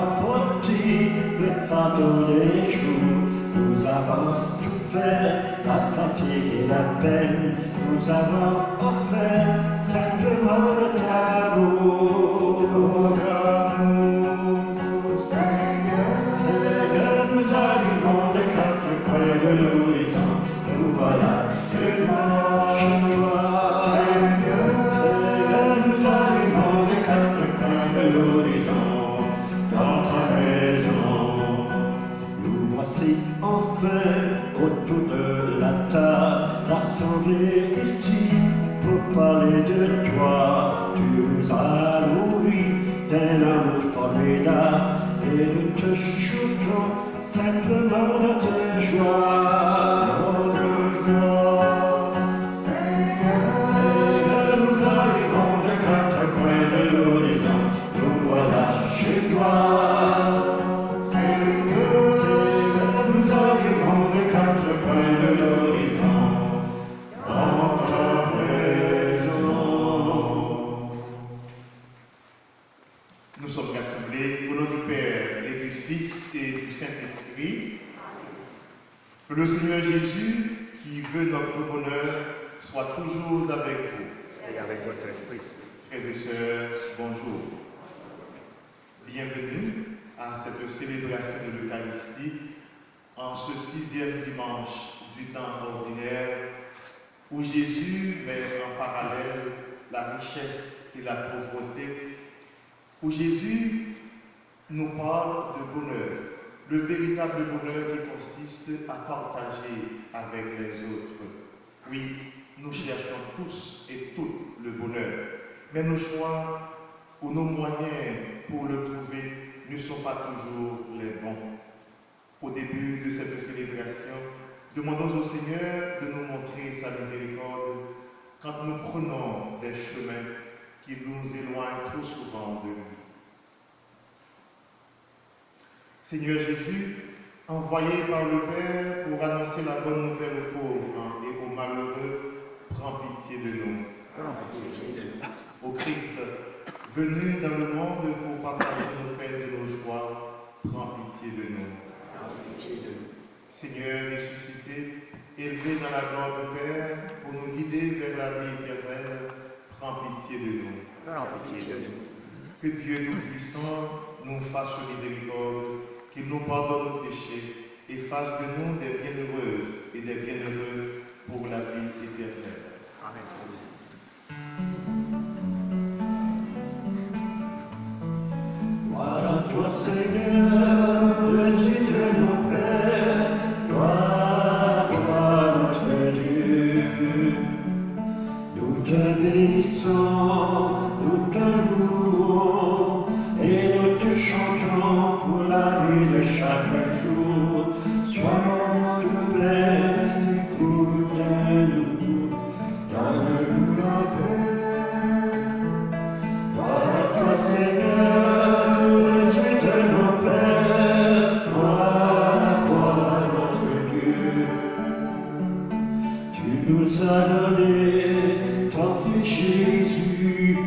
avons porté le fardeau des jours, nous avons souffert la fatigue et la peine, nous avons offert simplement notre amour. Seigneur, nous arrivons des quatre coins de l'horizon, nous voilà chez toi. Seigneur, nous arrivons des quatre coins de l'horizon, dans ta maison. Nous voici enfin autour de la table, rassemblés ici pour parler de toi. Tu nous as nourris d'un amour formidable et nous te chantons simplement notre joie. Notre joie. Seigneur, nous arrivons des quatre coins de l'horizon, nous voilà chez toi. Seigneur, nous arrivons des quatre coins de l'horizon, dans ta maison. Nous sommes rassemblés au nom du Père et du Fils et du Saint-Esprit. Que le Seigneur Jésus, qui veut notre bonheur, soit toujours avec vous. Et avec votre esprit. Frères et sœurs, bonjour. Bienvenue à cette célébration de l'Eucharistie en ce 6e dimanche du temps ordinaire où Jésus met en parallèle la richesse et la pauvreté, où Jésus nous parle de bonheur, le véritable bonheur qui consiste à partager avec les autres. Oui, nous cherchons tous et toutes le bonheur, mais nos choix ou nos moyens pour le trouver ne sont pas toujours les bons. Au début de cette célébration, demandons au Seigneur de nous montrer sa miséricorde quand nous prenons des chemins qui nous éloignent trop souvent de lui. Seigneur Jésus, envoyé par le Père pour annoncer la bonne nouvelle aux pauvres et aux malheureux, prends pitié de nous. Ô Christ, venu dans le monde pour partager nos peines et nos joies, prends pitié de nous. Seigneur ressuscité, élevé dans la gloire du Père, pour nous guider vers la vie éternelle, prends pitié de nous. Que Dieu Tout-Puissant nous fasse miséricorde, qu'il nous pardonne nos péchés et fasse de nous des bienheureuses et des bienheureux pour la vie éternelle. Amen. Gloire à toi, Seigneur, le Dieu de nos pères, gloire à toi, notre Dieu. Nous te bénissons, nous te louons, et nous te chantons pour la vie de chaque jour. Sois notre Père, écoute-nous, donne-nous la paix. Gloire à toi, Seigneur, le Dieu de nos pères, gloire à toi, notre Dieu. Tu nous as donné ton Fils Jésus,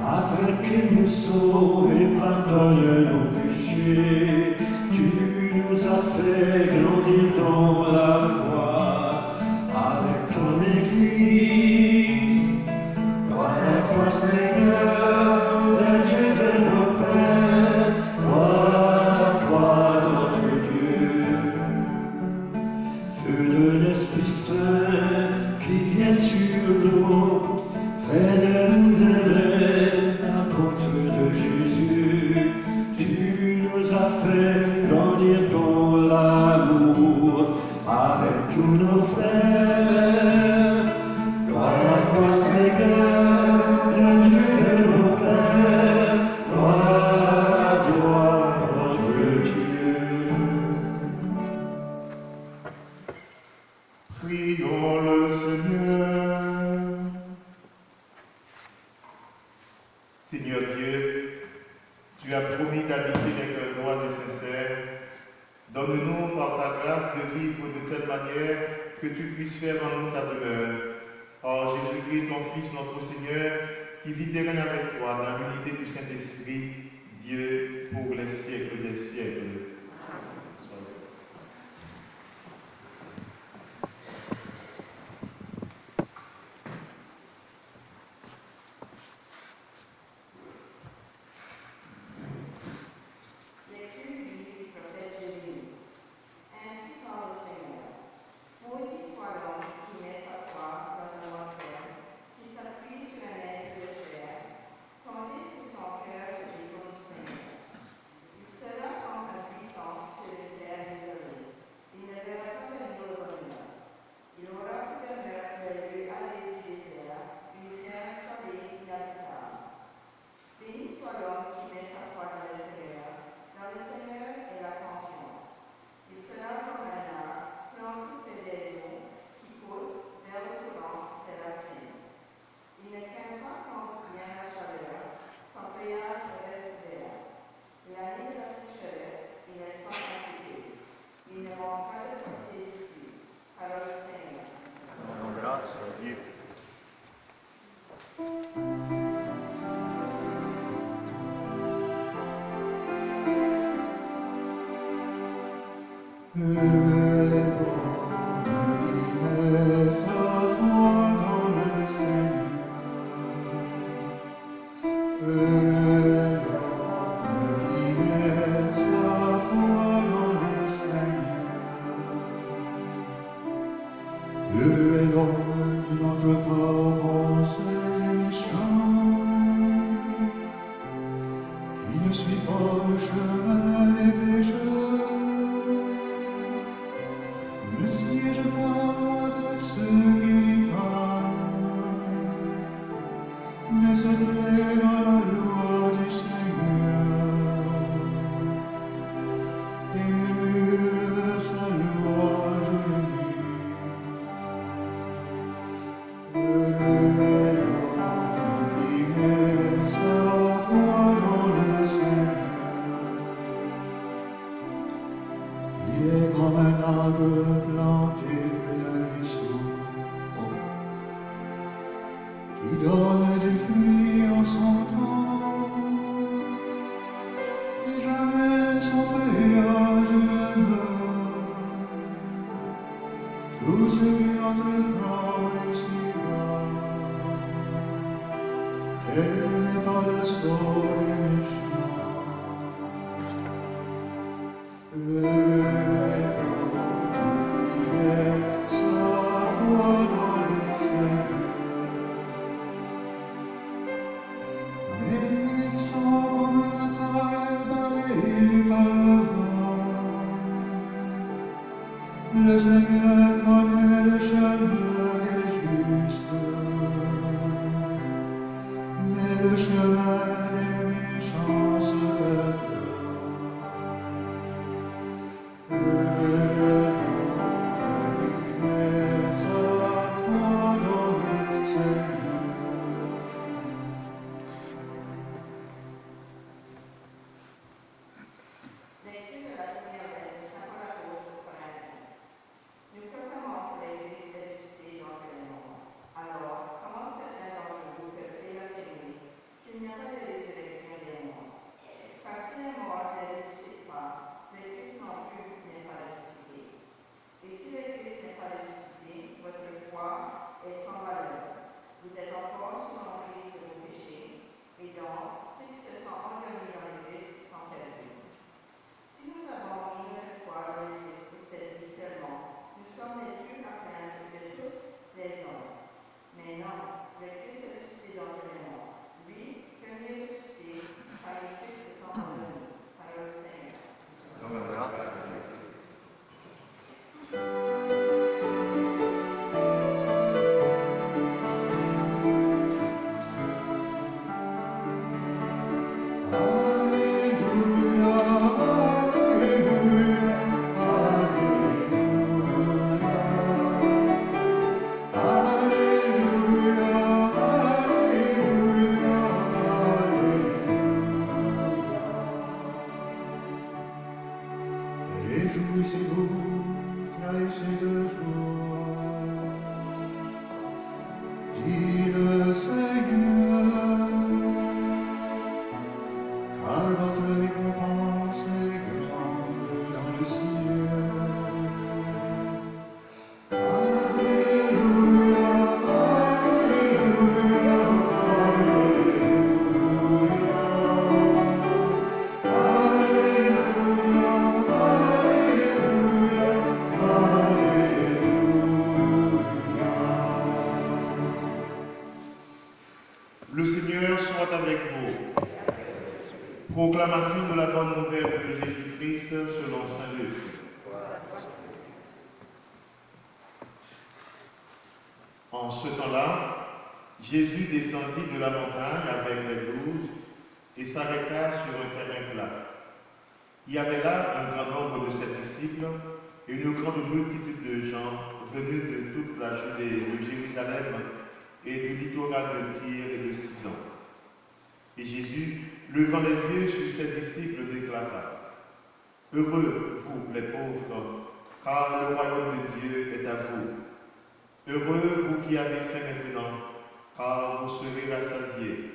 afin qu'il nous sauve et pardonne nos péchés. Tu nous as fait grandir dans la foi avec ton Église. Gloire à toi, Seigneur, le Dieu de nos pères, gloire à toi, notre Dieu. Feu de l'Esprit Saint qui vient sur nous, fais de nous des vrais apôtres de Jésus. Tu nous as fait grandir dans l'amour avec tous nos frères. Gloire à toi, Seigneur, le Dieu de nos pères, gloire à toi, notre Dieu. Prions le Seigneur. Seigneur Dieu, tu as promis d'habiter les cœurs droits et sincères. Donne-nous par ta grâce de vivre de telle manière que tu puisses faire en nous ta demeure. Par Jésus-Christ, ton Fils, notre Seigneur, qui vit et règne avec toi dans l'unité du Saint-Esprit, Dieu pour les siècles des siècles. Soyez. Réjouissez-vous, trahissez de joie, dit le Seigneur, car Proclamation de la bonne nouvelle de Jésus-Christ selon saint Luc. En ce temps-là, Jésus descendit de la montagne avec les 12 et s'arrêta sur un terrain plat. Il y avait là un grand nombre de ses disciples et une grande multitude de gens venus de toute la Judée, de Jérusalem et du littoral de Tyr et de Sidon. Et Jésus, levant les yeux sur ses disciples, déclara : « Heureux, vous les pauvres, car le royaume de Dieu est à vous. Heureux, vous qui avez faim maintenant, car vous serez rassasiés.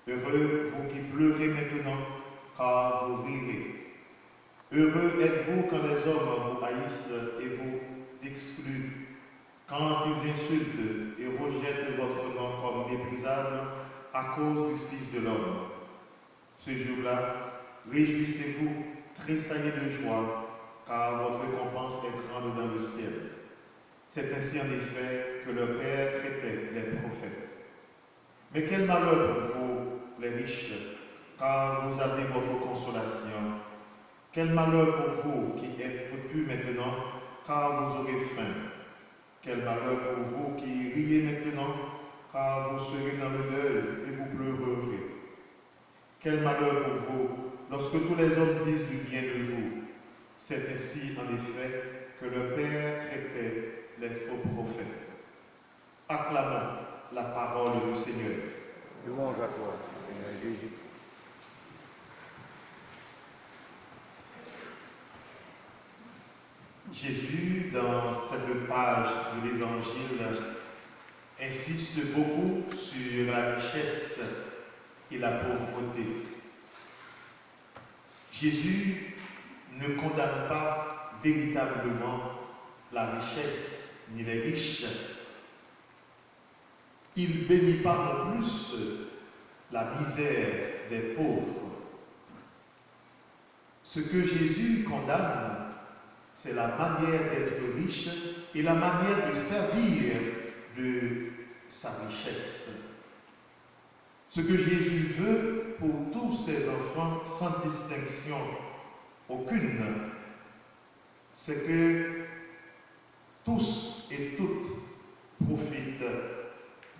Heureux, vous qui pleurez maintenant, car vous rirez. Heureux êtes-vous quand les hommes vous haïssent et vous excluent, quand ils insultent et rejettent votre nom comme méprisable à cause du Fils de l'homme. Ce jour-là, réjouissez-vous, tressaillez de joie, car votre récompense est grande dans le ciel. C'est ainsi en effet que le Père traitait les prophètes. Mais quel malheur pour vous, les riches, car vous avez votre consolation. Quel malheur pour vous qui êtes repus maintenant, car vous aurez faim. Quel malheur pour vous qui riez maintenant, car vous serez dans le deuil et vous pleurerez. Quel malheur pour vous lorsque tous les hommes disent du bien de vous. C'est ainsi en effet que le Père traitait les faux prophètes. Acclamons la parole du Seigneur. Louange à toi, Seigneur Jésus. Jésus, dans cette page de l'Évangile, insiste beaucoup sur la richesse et la pauvreté. Jésus ne condamne pas véritablement la richesse ni les riches. Il ne bénit pas non plus la misère des pauvres. Ce que Jésus condamne, c'est la manière d'être riche et la manière de servir de sa richesse. Ce que Jésus veut pour tous ses enfants, sans distinction aucune, c'est que tous et toutes profitent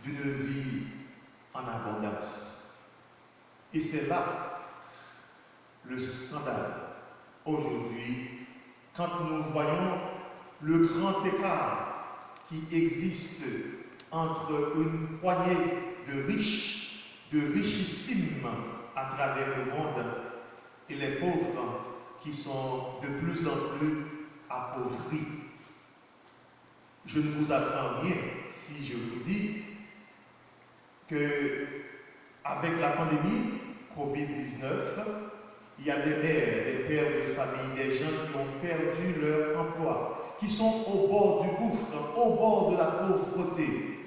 d'une vie en abondance. Et c'est là le scandale aujourd'hui, quand nous voyons le grand écart qui existe entre une poignée de riches, de richissimes à travers le monde, et les pauvres qui sont de plus en plus appauvris. Je ne vous apprends rien si je vous dis que avec la pandémie Covid-19, il y a des mères, des pères de famille, des gens qui ont perdu leur emploi, qui sont au bord du gouffre, au bord de la pauvreté.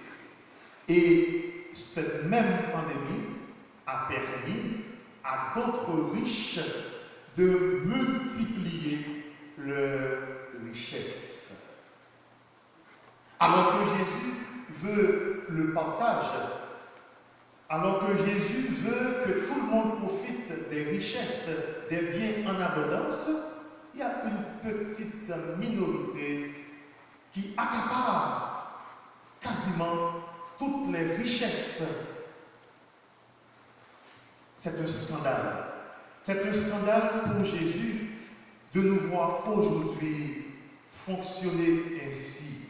Et cette même pandémie a permis à d'autres riches de multiplier leurs richesses. Alors que Jésus veut le partage, alors que Jésus veut que tout le monde profite des richesses, des biens en abondance, il y a une petite minorité qui accapare quasiment toutes les richesses. C'est un scandale. C'est un scandale pour Jésus de nous voir aujourd'hui fonctionner ainsi.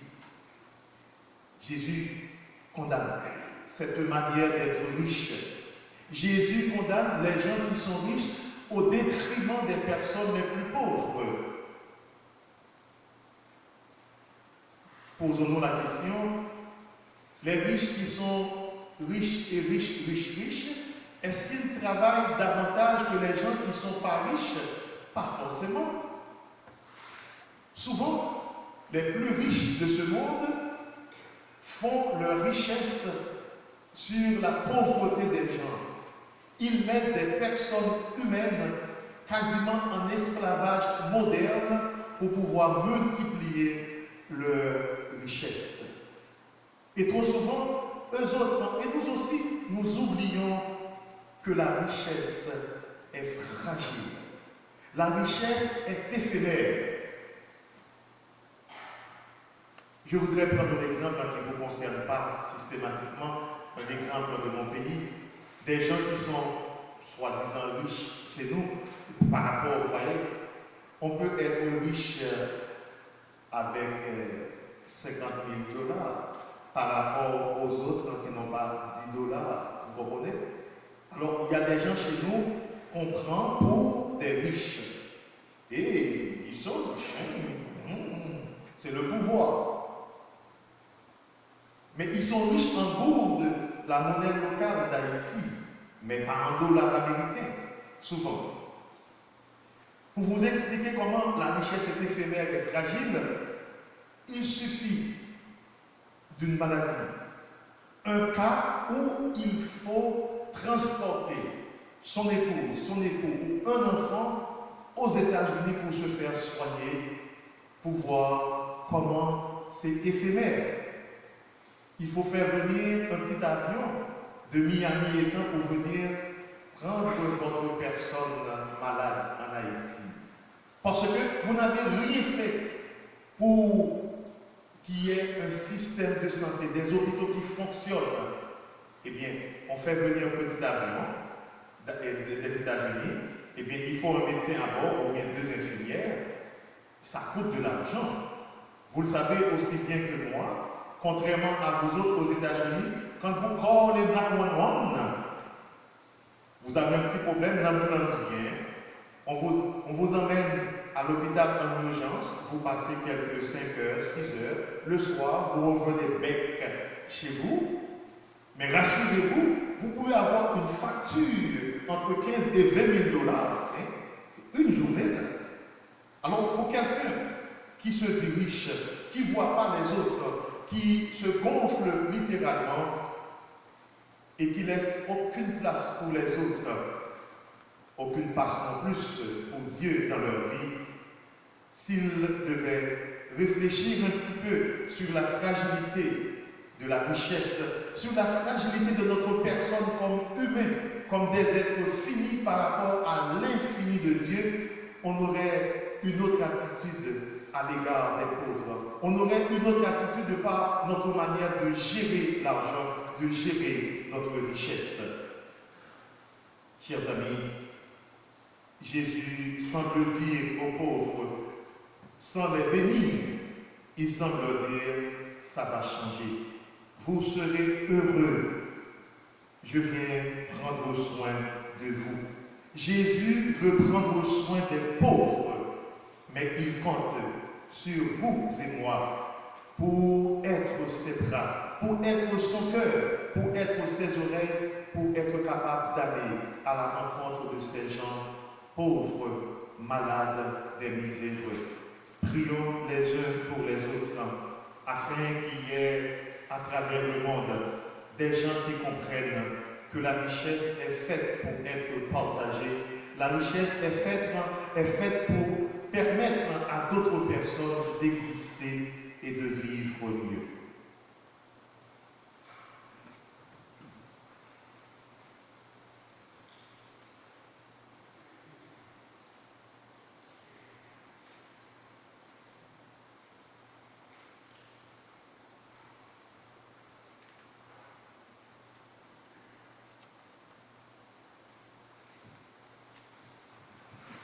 Jésus condamne cette manière d'être riche. Jésus condamne les gens qui sont riches au détriment des personnes les plus pauvres. Posons-nous la question, les riches qui sont riches et riches, est-ce qu'ils travaillent davantage que les gens qui ne sont pas riches? Pas forcément. Souvent, les plus riches de ce monde font leur richesse sur la pauvreté des gens. Ils mettent des personnes humaines quasiment en esclavage moderne pour pouvoir multiplier leurs richesses. Et trop souvent, eux autres, et nous aussi, nous oublions que la richesse est fragile. La richesse est éphémère. Je voudrais prendre un exemple qui ne vous concerne pas systématiquement, un exemple de mon pays. Des gens qui sont soi-disant riches, c'est nous, par rapport, vous voyez, on peut être riche avec 50 000 $ par rapport aux autres qui n'ont pas 10 $, vous comprenez? Alors, il y a des gens chez nous qu'on prend pour des riches. Et ils sont riches, c'est le pouvoir. Mais ils sont riches en gourde, la monnaie locale d'Haïti, mais pas en dollars américains, souvent. Pour vous expliquer comment la richesse est éphémère et fragile, il suffit d'une maladie, un cas où il faut transporter son épouse, son époux ou un enfant aux États-Unis pour se faire soigner, pour voir comment c'est éphémère. Il faut faire venir un petit avion de Miami étant pour venir prendre votre personne malade en Haïti. Parce que vous n'avez rien fait pour qu'il y ait un système de santé, des hôpitaux qui fonctionnent. Eh bien, on fait venir un petit avion des États-Unis. Eh bien, il faut un médecin à bord ou bien 2 infirmières. Ça coûte de l'argent. Vous le savez aussi bien que moi. Contrairement à vous autres aux États-Unis, quand vous callez 911, vous avez un petit problème, l'ambulance vient, on vous emmène à l'hôpital en urgence, vous passez quelques 5 heures, 6 heures, le soir, vous revenez bec chez vous, mais rassurez-vous, vous pouvez avoir une facture entre 15 et 20 000 $. Hein? C'est une journée, ça. Alors, pour quelqu'un qui se dit riche, qui ne voit pas les autres, qui se gonfle littéralement et qui laisse aucune place pour les autres, aucune place non plus pour Dieu dans leur vie, s'ils devaient réfléchir un petit peu sur la fragilité de la richesse, sur la fragilité de notre personne comme humain, comme des êtres finis par rapport à l'infini de Dieu, on aurait une autre attitude à l'égard des pauvres. On aurait une autre attitude de par notre manière de gérer l'argent, de gérer notre richesse. Chers amis, Jésus semble dire aux pauvres, sans les bénir, il semble dire, ça va changer. Vous serez heureux. Je viens prendre soin de vous. Jésus veut prendre soin des pauvres, mais il compte sur vous et moi pour être ses bras, pour être son cœur, pour être ses oreilles, pour être capable d'aller à la rencontre de ces gens pauvres, malades, des miséreux. Prions les uns pour les autres, afin qu'il y ait à travers le monde des gens qui comprennent que la richesse est faite pour être partagée. La richesse est faite pour permettre à d'autres personnes d'exister et de vivre mieux.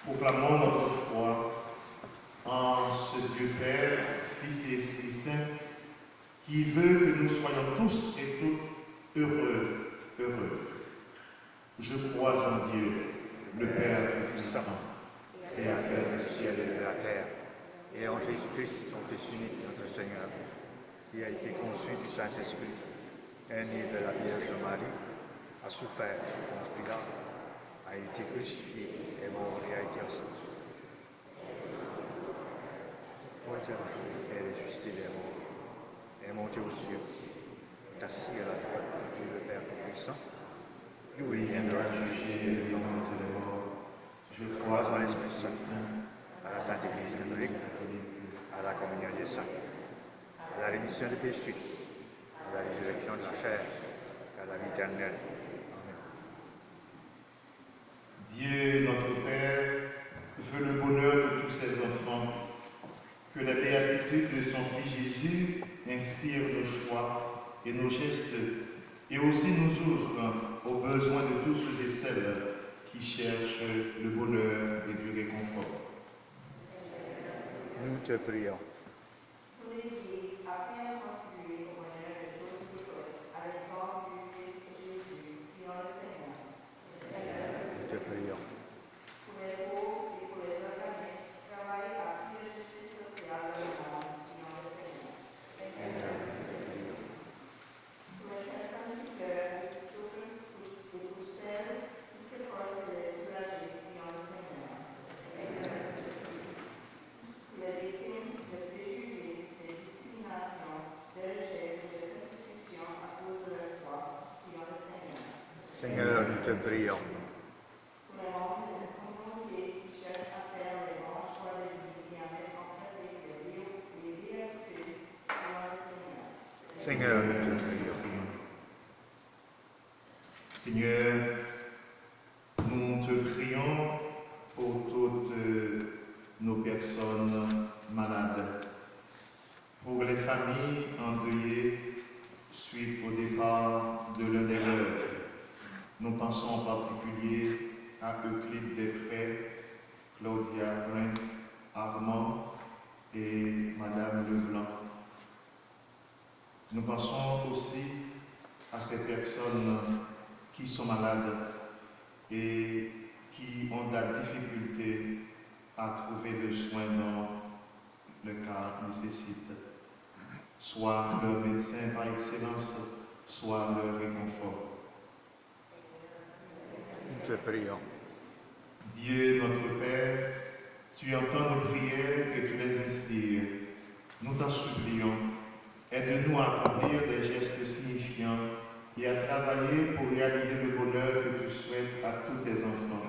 Proclamons notre foi en ce Dieu Père, Fils et Esprit Saint, qui veut que nous soyons tous et toutes heureux, heureuses. Je crois en Dieu, le Père Tout-Puissant, Créateur du ciel et de la terre, et en Jésus-Christ, son Fils unique, notre Seigneur, qui a été conçu du Saint-Esprit, est né de la Vierge Marie, a souffert sous Ponce Pilate, a été crucifié, est mort et a été ascendu. Troisième jour, est ressuscité des morts, est monté aux cieux, est assis à la droite de Dieu le Père Tout-Puissant, d'où il viendra juger les vivants et les morts. Je crois en l'Esprit Saint, à la Sainte Église catholique, à la communion des saints, à la rémission des péchés, à la résurrection de la chair, à la vie éternelle. Dieu, notre Père, veut le bonheur de tous ses enfants. Que la béatitude de son Fils Jésus inspire nos choix et nos gestes, et aussi nous ouvre aux besoins de tous ceux et celles qui cherchent le bonheur et du réconfort. Nous te prions. Pour l'Église, après avoir contribué au bonheur de tous les peuples, à l'exemple du Christ Jésus, qui en le Seigneur. Nous te prions. Pour les pauvres et pour les organismes qui travaillent à plus de justice sociale dans le monde, qui en le Seigneur. Pour les personnes qui pleurent et qui souffrent, et pour celles qui s'efforcent de les soulager, qui en le Seigneur. Pour les victimes de préjugés, de discrimination, de rejet et de persécution à cause de leur foi, qui en le Seigneur. Seigneur, nous te prions. Pour les membres de la communauté qui cherchent à faire les bons choix de vie et à mettre en pratique les béatitudes, qui en le Seigneur. Seigneur, nous te prions. Seigneur, nous te prions pour toutes nos personnes malades, pour les familles endeuillées suite au départ de l'un des leurs. Nous pensons en particulier à Euclide Després, Claudia Brent, Armand et Madame Leblanc. Nous pensons aussi à ces personnes qui sont malades et qui ont de la difficulté à trouver le soin dont le cas nécessite, soit leur médecin par excellence, soit leur réconfort. Nous te prions. Dieu notre Père, tu entends nos prières et tu les inspires. Nous t'en supplions, aide-nous à accomplir des gestes signifiants et à travailler pour réaliser le bonheur que tu souhaites à tous tes enfants.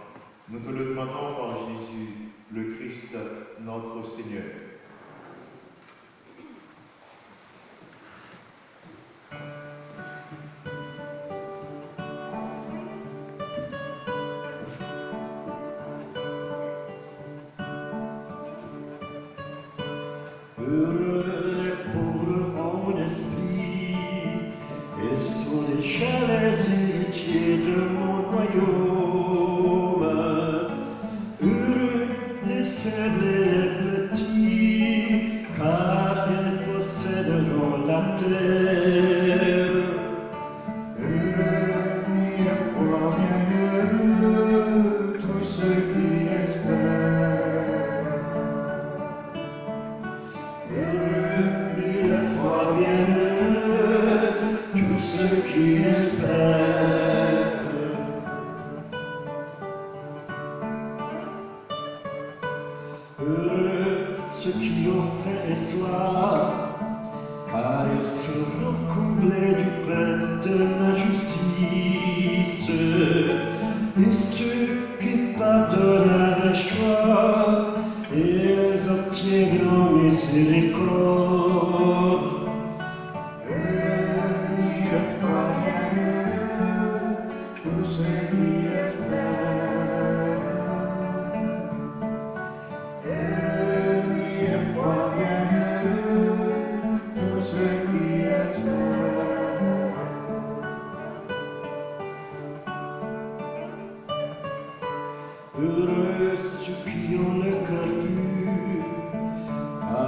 Nous te le demandons par Jésus, le Christ, notre Seigneur. Heureux les pauvres en esprit, et sont déjà les héritiers de mon royaume. Heureux les faibles et les petits, car ils posséderont la terre. Heureux, mille fois bienheureux, tous ceux qui espèrent. Heureux, mille fois bienheureux, tous ceux qui espèrent. Heureux ceux qui ont faim et soif, car ils seront comblés du pain de ma justice. Et ceux qui pardonnent avec joie, ils obtiendront miséricorde. Heureux, mille fois bienheureux, tous ceux qui espèrent. Heureux, mille fois bienheureux, tous ceux qui espèrent. Heureux ceux qui ont le